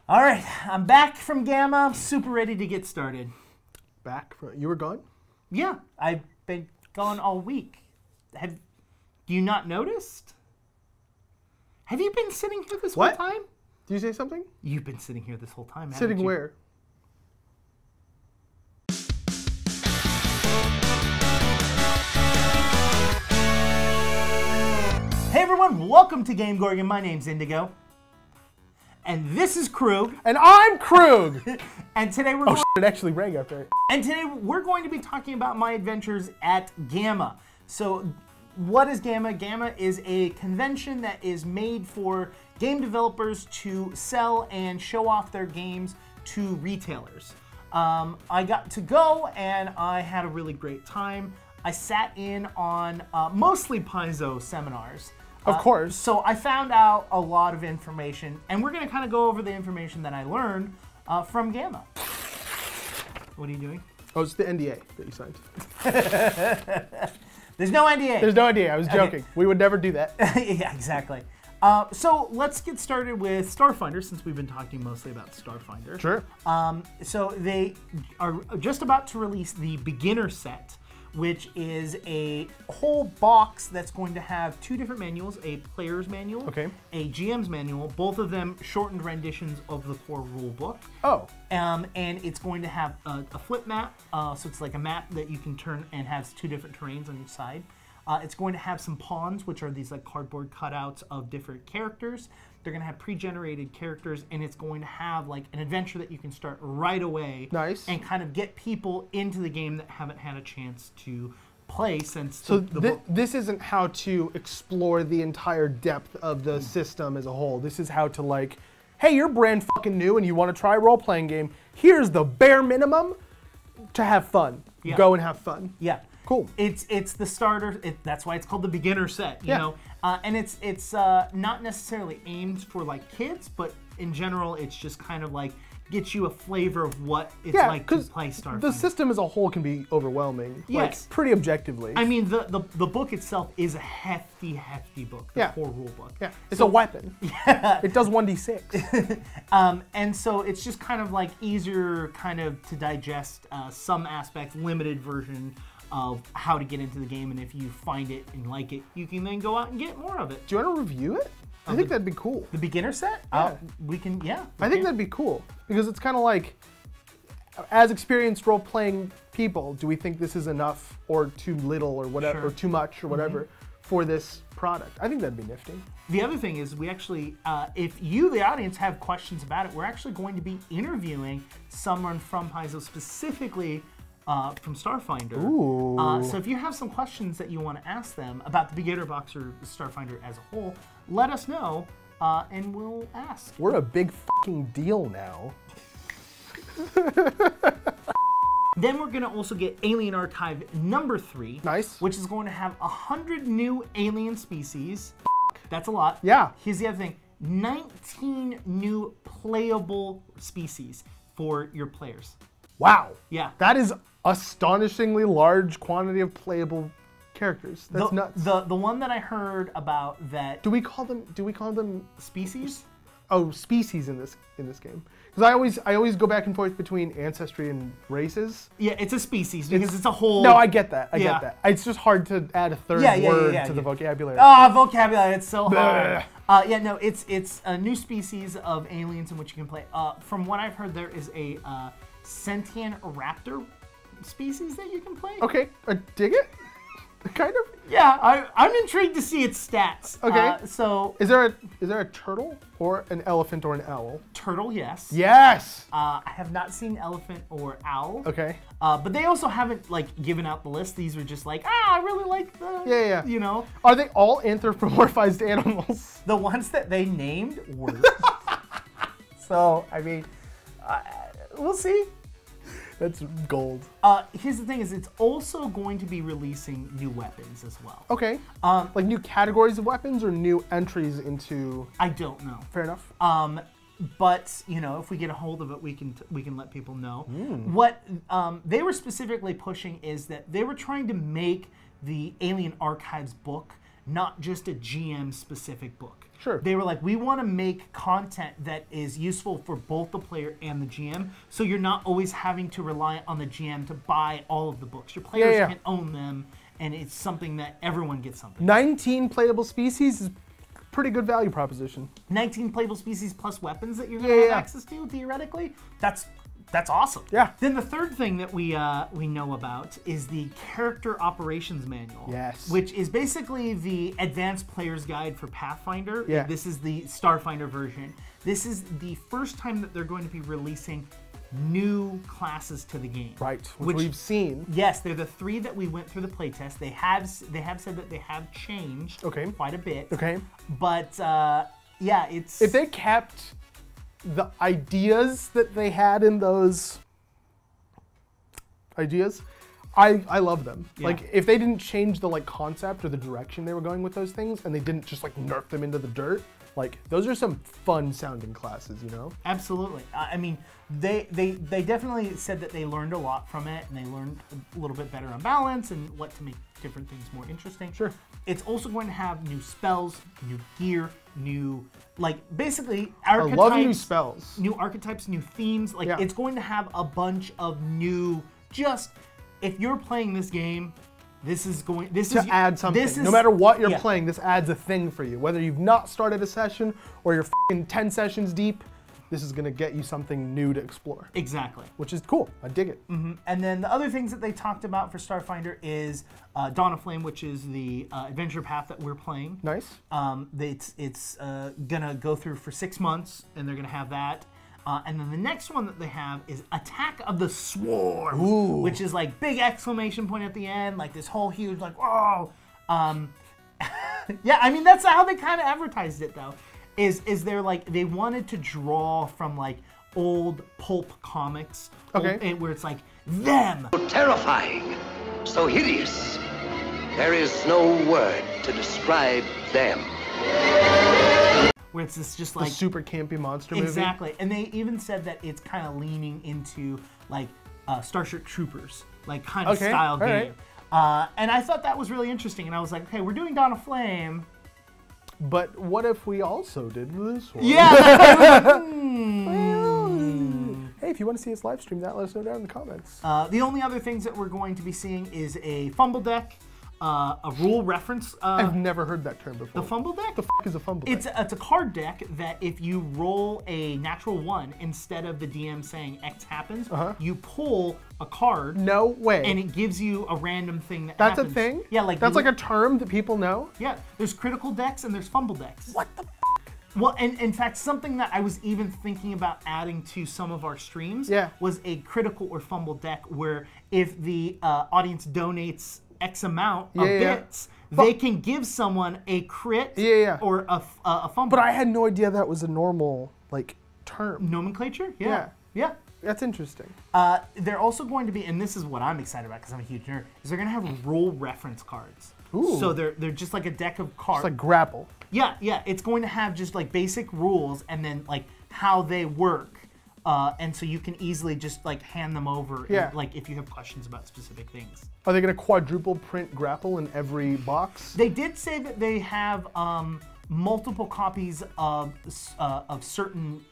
All right, I'm back from GAMA. I'm super ready to get started. You were gone? Yeah, I've been gone all week. Have you not noticed? Have you been sitting here this whole time? Did you say something? You've been sitting here this whole time, haven't Sitting you? where? Hey everyone, welcome to GameGorgon. My name's Indigo. And this is Krug. And I'm Krug! And today we're it actually rang after it. And today we're going to be talking about my adventures at GAMA. So what is GAMA? GAMA is a convention that is made for game developers to sell and show off their games to retailers. I got to go and I had a really great time. I sat in on mostly Paizo seminars. Of course. So I found out a lot of information, and we're going to kind of go over the information that I learned from GAMA. What are you doing? Oh, it's the NDA that you signed. There's no NDA. There's no NDA. I was joking. Okay. We would never do that. Yeah, exactly. So let's get started with Starfinder, since we've been talking mostly about Starfinder. Sure. So they are just about to release the beginner set, which is a whole box that's going to have two different manuals, a player's manual, Okay. a GM's manual, both of them shortened renditions of the core rule book. Oh. And it's going to have a flip map, so it's like a map that you can turn and has two different terrains on each side. It's going to have some pawns, which are these like cardboard cutouts of different characters. They're going to have pre-generated characters, and it's going to have like an adventure that you can start right away. Nice. And kind of get people into the game that haven't had a chance to play since So the book. this isn't how to explore the entire depth of the system as a whole. This is how to like, hey, you're brand fucking new and you want to try a role-playing game. Here's the bare minimum to have fun. Yeah. Go and have fun. Yeah. Cool. It's the starter. That's why it's called the beginner set. You know, and it's not necessarily aimed for like kids, but in general, it's just kind of like gets you a flavor of what it's like to play Starfinder. The system as a whole can be overwhelming. Yes. Like, pretty objectively. I mean, the book itself is a hefty book. The core rule book. Yeah. It's a weapon. Yeah. It does 1d6. And so it's just kind of like easier kind of to digest some aspects, limited version of how to get into the game, and if you find it and like it, you can then go out and get more of it. Do you want to review it? I think that'd be cool. The beginner set? Yeah. We can, yeah. I think that'd be cool because it's kind of like, as experienced role-playing people, do we think this is enough or too little or whatever, or too much or whatever for this product? I think that'd be nifty. The other thing is we actually, if you, the audience, have questions about it, we're actually going to be interviewing someone from Paizo, specifically from Starfinder. Ooh. So if you have some questions that you want to ask them about the beginner box or Starfinder as a whole, let us know and we'll ask. We're a big fucking deal now. Then we're going to also get Alien Archive number 3. Nice. Which is going to have 100 new alien species. That's a lot. Yeah. Here's the other thing. 19 new playable species for your players. Wow. Yeah. That is astonishingly large quantity of playable characters. That's nuts. The one that I heard about that Do we call them species? Oh, species in this game? Because I always go back and forth between ancestry and races. Yeah, it's a species because it's a whole. No, I get that. I Yeah. get that. It's just hard to add a third word to the vocabulary. Vocabulary, it's so hard. Yeah, no, it's a new species of aliens in which you can play. From what I've heard, there is a sentient raptor species that you can play. Okay, dig it? Kind of? Yeah, I'm intrigued to see its stats. Okay. So Is there a turtle or an elephant or an owl? turtle, yes. Yes! I have not seen elephant or owl. Okay. But they also haven't like given out the list. These were just like, I really like the. Yeah. You know, Are they all anthropomorphized animals? the ones that they named were. So I mean, we'll see. That's gold. Here's the thing: is it's also going to be releasing new weapons as well. Okay. Like new categories of weapons or new entries into. I don't know. Fair enough. But you know, if we get a hold of it, we can let people know. What they were specifically pushing is that they were trying to make the Alien Archives book not just a GM-specific book. Sure. They were like, we want to make content that is useful for both the player and the GM, so you're not always having to rely on the GM to buy all of the books. Your players can own them, and it's something that everyone gets something. 19 playable species is a pretty good value proposition. 19 playable species plus weapons that you're going to have access to, theoretically. That's awesome. Yeah. Then the third thing that we know about is the Character Operations Manual. Yes. Which is basically the Advanced Player's Guide for Pathfinder. Yeah. This is the Starfinder version. This is the first time that they're going to be releasing new classes to the game. Right, which we've seen. Yes, they're the 3 that we went through the playtest. They have said that they have changed quite a bit. Okay. But yeah, it's... If they kept the ideas that they had in those ideas, I love them. Yeah. Like, if they didn't change the concept or the direction they were going with those things, and they didn't just nerf them into the dirt, those are some fun sounding classes, you know? Absolutely. I mean, they definitely said that they learned a lot from it, and they learned a little bit better on balance and what to make different things more interesting. Sure. It's also going to have new spells, new gear, new, basically archetypes. I love new spells. New archetypes, new themes. It's going to have a bunch of new, if you're playing this game, this is add something. No matter what you're playing, this adds a thing for you. Whether you've not started a session or you're f***ing 10 sessions deep, this is going to get you something new to explore. Exactly. Which is cool. I dig it. Mm-hmm. And then the other things that they talked about for Starfinder is Dawn of Flame, which is the adventure path that we're playing. Nice. It's going to go through for 6 months, and they're going to have that. And then the next one that they have is Attack of the Swarm, which is big exclamation point at the end, this whole huge whoa. Yeah, I mean that's how they kind of advertised it though. Is they're they wanted to draw from old pulp comics, where it's them. So terrifying, so hideous. There is no word to describe them. Where it's just the super campy monster movie. Exactly, and they even said that it's kind of leaning into Starship Troopers, kind of style game. Right. And I thought that was really interesting, and I was like, okay, we're doing Dawn of Flame. But what if we also did this one? Yeah. Hey, if you want to see us live stream that, let us know down in the comments. The only other things that we're going to be seeing is a fumble deck, a rule reference. I've never heard that term before. The fumble deck? The f is a fumble deck? It's a card deck that if you roll a natural 1, instead of the DM saying X happens, you pull a card. No way. And it gives you a random thing that happens. That's a thing? Yeah, that's a term that people know? Yeah, there's critical decks and there's fumble decks. What the f? Well, and in fact, something that I was even thinking about adding to some of our streams was a critical or fumble deck where if the audience donates X amount of bits, they can give someone a crit or a fumble. But I had no idea that was a normal term. Nomenclature? Yeah. That's interesting. They're also going to be, and this is what I'm excited about because I'm a huge nerd, is they're going to have rule reference cards. Ooh. So they're just like a deck of cards. It's like Grapple. Yeah. It's going to have just basic rules and then how they work. And so you can easily just hand them over if you have questions about specific things. Are they going to quadruple print Grapple in every box? They did say that they have multiple copies of certain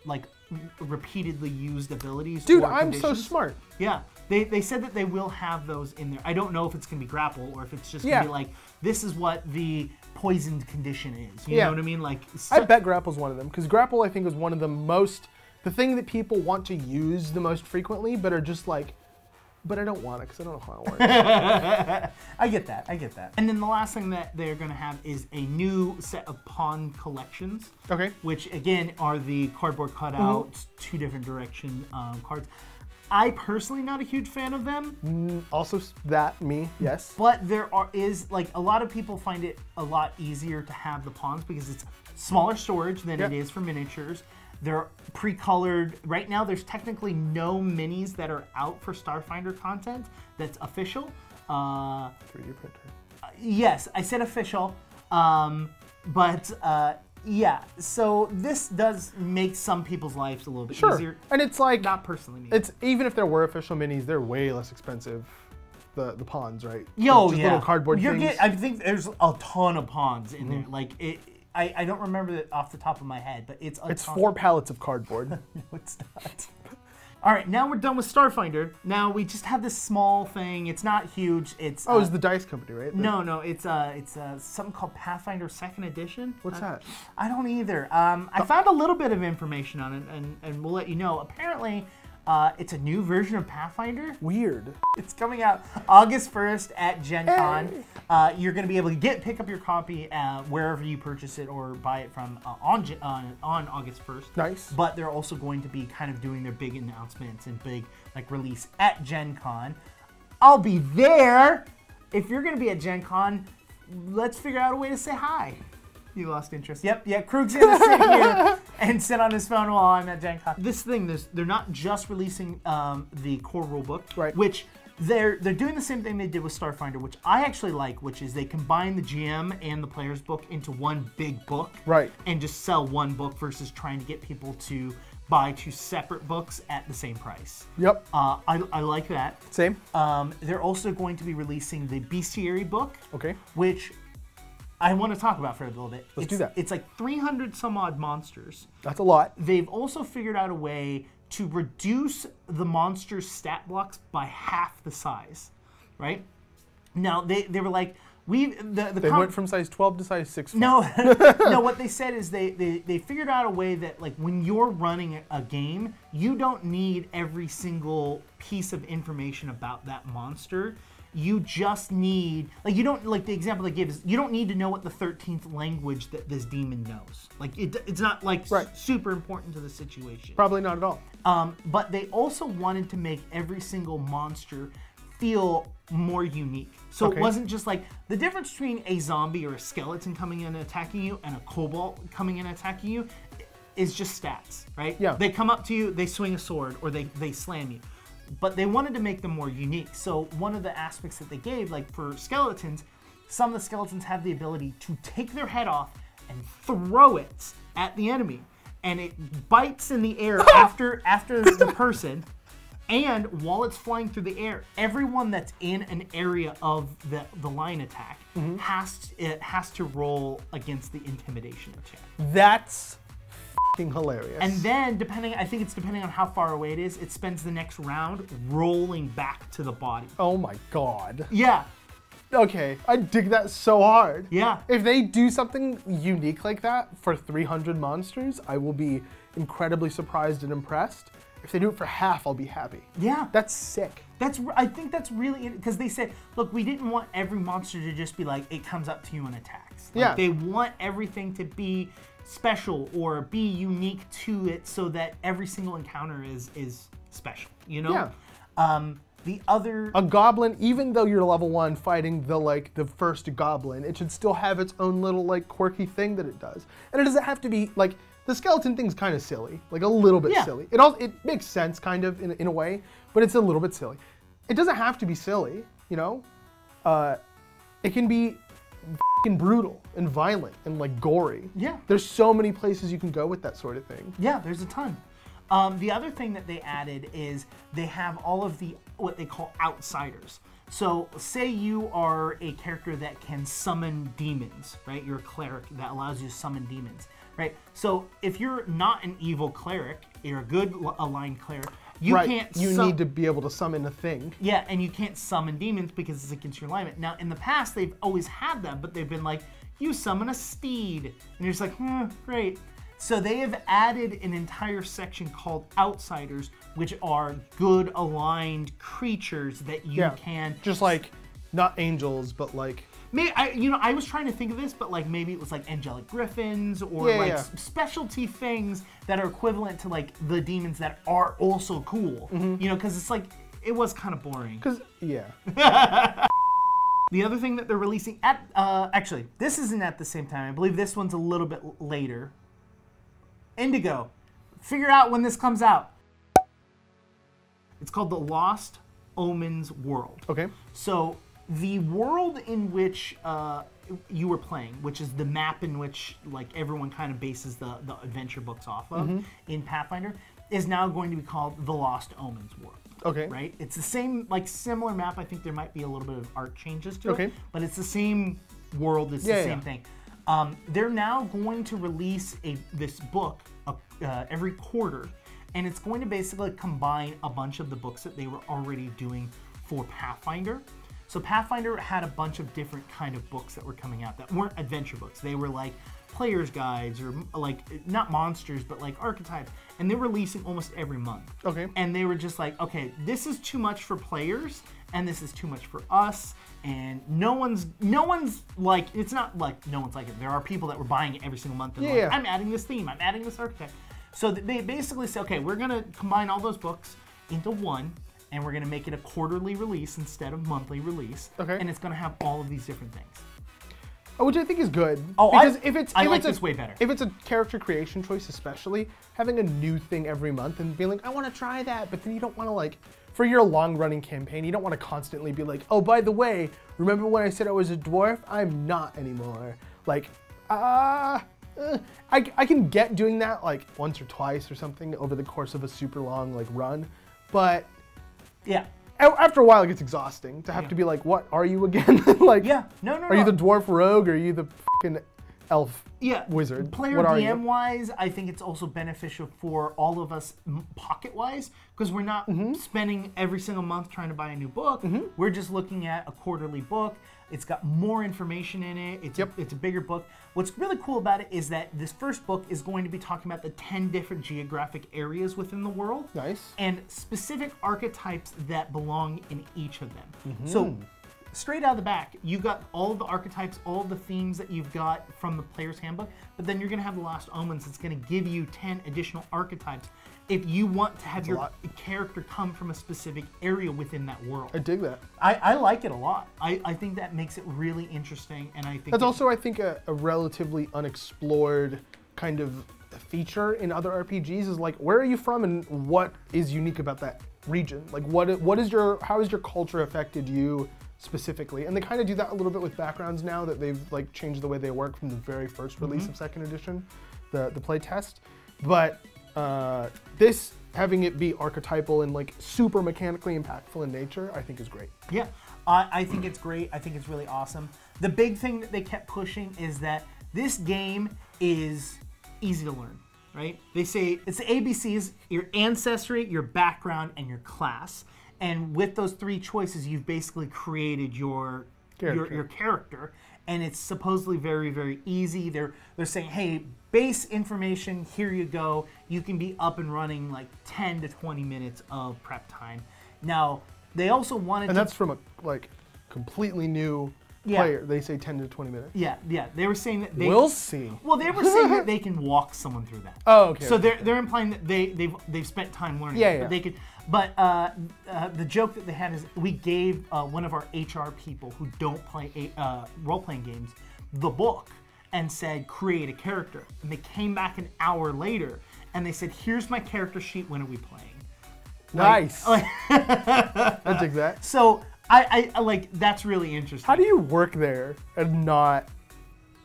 repeatedly used abilities. Dude, or I'm conditions. so smart. Yeah, they said that they will have those in there. I don't know if it's going to be Grapple or if it's just going to be this is what the poisoned condition is. You know what I mean? I bet Grapple's one of them because Grapple I think is one of the thing that people want to use the most frequently, but are just but I don't want it because I don't know how it works. I get that. And then the last thing that they're going to have is a new set of pawn collections. Okay. Which, again, are the cardboard cutouts, 2 different direction cards. I personally not a huge fan of them. Also me, yes. But is a lot of people find it a lot easier to have the pawns because it's smaller storage than it is for miniatures. They're pre-colored. Right now, there's technically no minis that are out for Starfinder content that's official. 3D printer. Yes, I said official. Yeah, so this does make some people's lives a little bit easier. And it's not personally me. It's even if there were official minis, they're way less expensive the pawns, right? Yo, Just yeah. little cardboard things. I think there's a ton of pawns in there. Like I don't remember it off the top of my head, but it's It's ton. 4 pallets of cardboard. No, it's not. All right, now we're done with Starfinder. Now we just have this small thing. It's not huge. It's Oh, it's the dice company, right? no. It's something called Pathfinder Second Edition. What's that? I don't either. I found a little bit of information on it, and we'll let you know. Apparently, it's a new version of Pathfinder. Weird. It's coming out August 1st at Gen Con. You're going to be able to pick up your copy wherever you purchase it or buy it from on August 1st. Nice. But they're also going to be kind of doing their big announcements and big like release at Gen Con. I'll be there. If you're going to be at Gen Con, let's figure out a way to say hi. You lost interest. Yep, yeah, Krug's gonna sit here and sit on his phone while I'm at Gen Con. This thing, they're not just releasing the core rulebook, right? Which they're doing the same thing they did with Starfinder, which I actually like, which is they combine the GM and the player's book into one big book, right? And just sell one book versus trying to get people to buy 2 separate books at the same price. Yep. I like that. Same. They're also going to be releasing the Bestiary book, okay, which I want to talk about for a little bit. Let's do that. It's like 300 some odd monsters. That's a lot. They've also figured out a way to reduce the monster's stat blocks by half the size, right? Now, they were like, they went from size 12 to size 6. No, no. What they said is they figured out a way that like when you're running a game, you don't need every single piece of information about that monster. You just need, like, you don't, like the example they give is, you don't need to know what the 13th language that this demon knows. Like, it's not, like, super important to the situation. Probably not at all. But they also wanted to make every single monster feel more unique. So it wasn't just like, the difference between a zombie or a skeleton coming in and attacking you and a kobold coming in and attacking you is just stats, right? Yeah. They come up to you, they swing a sword, or they slam you. But they wanted to make them more unique. So one of the aspects that they gave, like for skeletons, some of the skeletons have the ability to take their head off and throw it at the enemy. And it bites in the air after the person. And while it's flying through the air, everyone that's in an area of the line attack has to roll against the intimidation check. That's hilarious. And then depending on how far away it is, it spends the next round rolling back to the body. Oh my god. Yeah. Okay, I dig that so hard. Yeah. If they do something unique like that for 300 monsters, I will be incredibly surprised and impressed. If they do it for half, I'll be happy. Yeah. That's sick. I think that's really, because they said, look, we didn't want every monster to just be like, it comes up to you and attacks. Like, yeah. They want everything to be special or be unique to it so that every single encounter is special, you know? Yeah. A goblin, even though you're level 1 fighting the first goblin, it should still have its own little like quirky thing that it does. And it doesn't have to be like, the skeleton thing's kind of silly, like a little bit silly. It makes sense kind of in a way, but it's a little bit silly. It doesn't have to be silly, you know? It can be f***ing brutal and violent and like gory. Yeah. There's so many places you can go with that sort of thing. Yeah, there's a ton. The other thing that they added is they have all of what they call outsiders. So say you are a character that can summon demons, right? You're a cleric that allows you to summon demons, right? So if you're not an evil cleric, you're a good aligned cleric, you need to be able to summon a thing. Yeah, and you can't summon demons because it's against your alignment. Now, in the past, they've always had them, but they've been like, you summon a steed. And you're just like, great. So they have added an entire section called Outsiders, which are good aligned creatures that you can... Just like, not angels, but like... Maybe, I was trying to think of this, but like maybe it was like angelic griffins or specialty things that are equivalent to like the demons that are also cool. Mm-hmm. You know, because it's like, it was kind of boring. The other thing that they're releasing at, actually, this isn't at the same time. I believe this one's a little bit later. Indigo. Figure out when this comes out. It's called the Lost Omens World. Okay. So the world in which you were playing, which is the map in which like everyone kind of bases the adventure books off of in Pathfinder, is now going to be called the Lost Omens World. Okay. Right? It's the same, like similar map. I think there might be a little bit of art changes to Okay. it, but it's the same world. It's the same thing. They're now going to release this book every quarter, and it's going to basically combine a bunch of the books that they were already doing for Pathfinder. So Pathfinder had a bunch of different kind of books that were coming out that weren't adventure books. They were like player's guides or like not monsters, but like archetypes, and they're releasing almost every month. Okay. And they were just like, okay, this is too much for players, and this is too much for us, and no one's like, it's not like no one's like it. There are people that were buying it every single month and like, I'm adding this theme, I'm adding this archetype. So they basically say, okay, we're gonna combine all those books into one, and we're gonna make it a quarterly release instead of monthly release. Okay. And it's gonna have all of these different things. Which I think is good. Oh, because I like this way better. If it's a character creation choice, especially having a new thing every month and being like, I want to try that, but then you don't want to like, for your long-running campaign, you don't want to constantly be like, oh, by the way, remember when I said I was a dwarf? I'm not anymore. Like, I can get doing that like once or twice or something over the course of a super long like run, but yeah. After a while, it gets exhausting to have to be like, what are you again? Like, no. Are you the dwarf rogue or are you the fucking elf wizard? Player DM wise, I think it's also beneficial for all of us pocket wise, because we're not spending every single month trying to buy a new book. We're just looking at a quarterly book. It's got more information in it. It's a bigger book. What's really cool about it is that this first book is going to be talking about the 10 different geographic areas within the world. Nice. And specific archetypes that belong in each of them. So straight out of the back, you got all of the archetypes, all of the themes that you've got from the player's handbook, but then you're going to have the Last Omens. It's going to give you 10 additional archetypes if you want to have your character come from a specific area within that world. I dig that. I like it a lot. I think that makes it really interesting, and I think that's also, I think, a relatively unexplored kind of feature in other RPGs is like, where are you from and what is unique about that region? Like, how has your culture affected you specifically? And they kind of do that a little bit with backgrounds now that they've like changed the way they work from the very first release of second edition, the play test. But this having it be archetypal and like super mechanically impactful in nature, I think is great. Yeah, I think it's great. I think it's really awesome. The big thing that they kept pushing is that this game is easy to learn, right? They say it's the ABCs, your ancestry, your background, and your class. And with those three choices, you've basically created your character. And it's supposedly very, very easy. They're saying, hey, base information, here you go. You can be up and running like 10 to 20 minutes of prep time. Now, they also wanted and that's from a like completely new player. They say 10 to 20 minutes. Yeah. They were saying that we'll see. Well, they were saying that they can walk someone through that. Oh, okay. So they're implying that they've spent time learning. Yeah. But they could. But the joke that they had is we gave one of our HR people who don't play role-playing games the book and said, create a character. And they came back an hour later and they said, here's my character sheet, when are we playing? Nice. I dig that. So I like, that's really interesting. How do you work there and not...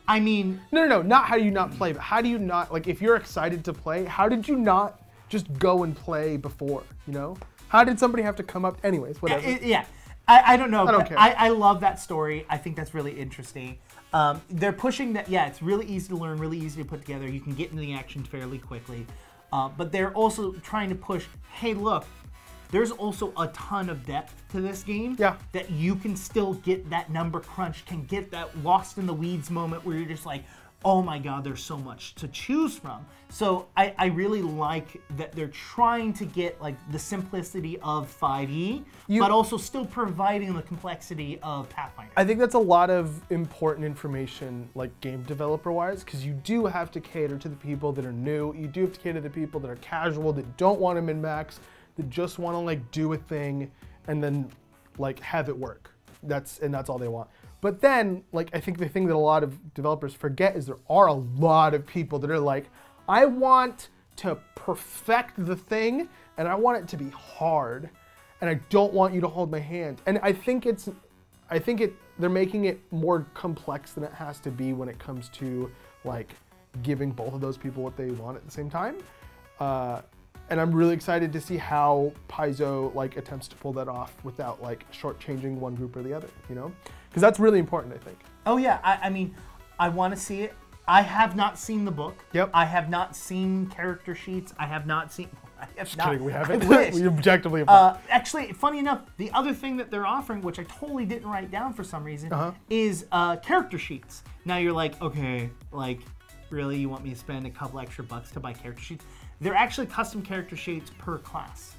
I mean... No, not how do you not play, but how do you not, like if you're excited to play, how did you not just go and play before, you know? How did somebody have to come up? Anyways, whatever. I don't know. I don't care. I love that story. I think that's really interesting. They're pushing that, it's really easy to learn, really easy to put together. You can get into the action fairly quickly. But they're also trying to push, hey, look, there's also a ton of depth to this game. Yeah. That you can still get that number crunch, can get that lost in the weeds moment where you're just like, oh my God, there's so much to choose from. So I really like that they're trying to get like the simplicity of 5e, but also still providing the complexity of Pathfinder. I think that's a lot of important information, like game developer-wise, because you do have to cater to the people that are new. You do have to cater to the people that are casual, that don't want to min-max, that just want to like do a thing and then like have it work. That's all they want. But then, like, I think the thing that a lot of developers forget is there are a lot of people that are like, I want to perfect the thing, and I want it to be hard, and I don't want you to hold my hand. And I think they're making it more complex than it has to be when it comes to like giving both of those people what they want at the same time. And I'm really excited to see how Paizo like attempts to pull that off without like shortchanging one group or the other, you know? Because that's really important, I think. Oh yeah, I mean, I want to see it. I have not seen the book. Yep. I have not seen character sheets. I have not seen. I have Just not. kidding, we haven't. I wish. We objectively have not. Actually, funny enough, the other thing that they're offering, which I totally didn't write down for some reason, is character sheets. Now you're like, okay, like, really, you want me to spend a couple extra bucks to buy character sheets? They're actually custom character sheets per class.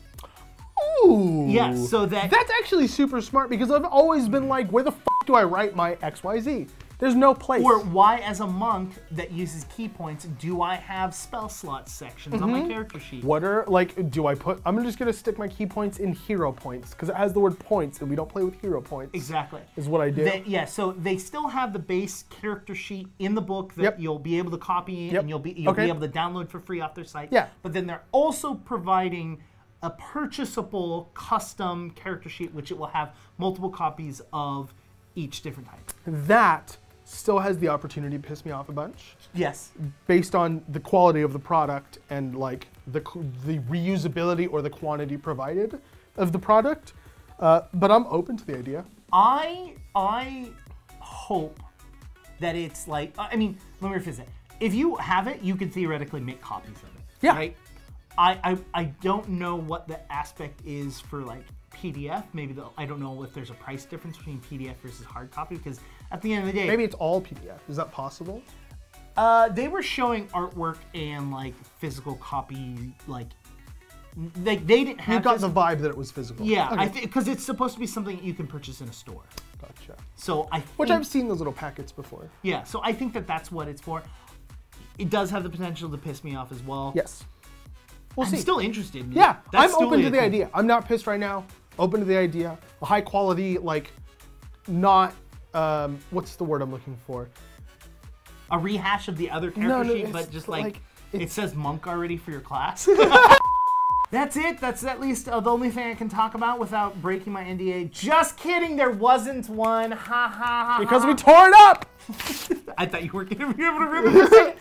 Ooh. Yeah, so that's actually super smart because I've always been like, where the fuck do I write my XYZ? There's no place. Or why, as a monk that uses key points, do I have spell slot sections on my character sheet? What are, like, do I put, I'm just gonna stick my key points in hero points because it has the word points and we don't play with hero points. Exactly. Is what I do. Yeah, so they still have the base character sheet in the book that you'll be able to copy and you'll be able to download for free off their site. Yeah. But then they're also providing a purchasable custom character sheet, which it will have multiple copies of each different type. That still has the opportunity to piss me off a bunch. Yes. Based on the quality of the product and like the reusability or the quantity provided of the product. But I'm open to the idea. I hope that it's like, I mean, let me rephrase it. If you have it, you could theoretically make copies of it. Yeah. Right? I don't know what the aspect is for like PDF. Maybe I don't know if there's a price difference between PDF versus hard copy because at the end of the day, maybe it's all PDF. Is that possible? They were showing artwork and like physical copy, like they didn't have. You got the vibe that it was physical. Yeah, okay. I think because it's supposed to be something that you can purchase in a store. Gotcha. So which I've seen those little packets before. Yeah, so I think that that's what it's for. It does have the potential to piss me off as well. Yes. We'll see. I'm still interested. Yeah, That's I'm open to the cool. idea. I'm not pissed right now. Open to the idea. A high quality, like, not, what's the word I'm looking for? A rehash of the other character sheet, but just like it says monk already for your class. That's it. That's at least the only thing I can talk about without breaking my NDA. Just kidding. There wasn't one. Ha ha ha. Because we tore it up. I thought you weren't going to be able to really say it.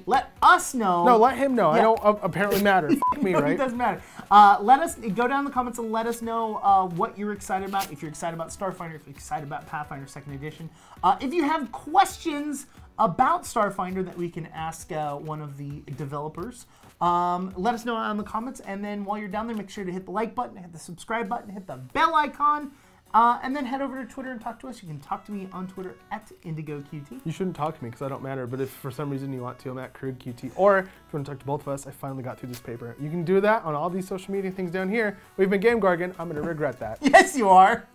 Let us know. No, let him know. Yeah. I don't apparently matter. Fuck me, right? It doesn't matter. Let us go down in the comments and let us know what you're excited about. If you're excited about Starfinder, if you're excited about Pathfinder 2nd Edition. If you have questions about Starfinder that we can ask one of the developers, let us know in the comments. And then while you're down there, make sure to hit the like button, hit the subscribe button, hit the bell icon. And then head over to Twitter and talk to us. You can talk to me on Twitter at IndigoQT. You shouldn't talk to me because I don't matter, but if for some reason you want to, I'm at KrugQT. Or if you want to talk to both of us, I finally got through this paper. You can do that on all these social media things down here. We've been GameGorgon. I'm going to regret that. Yes, you are.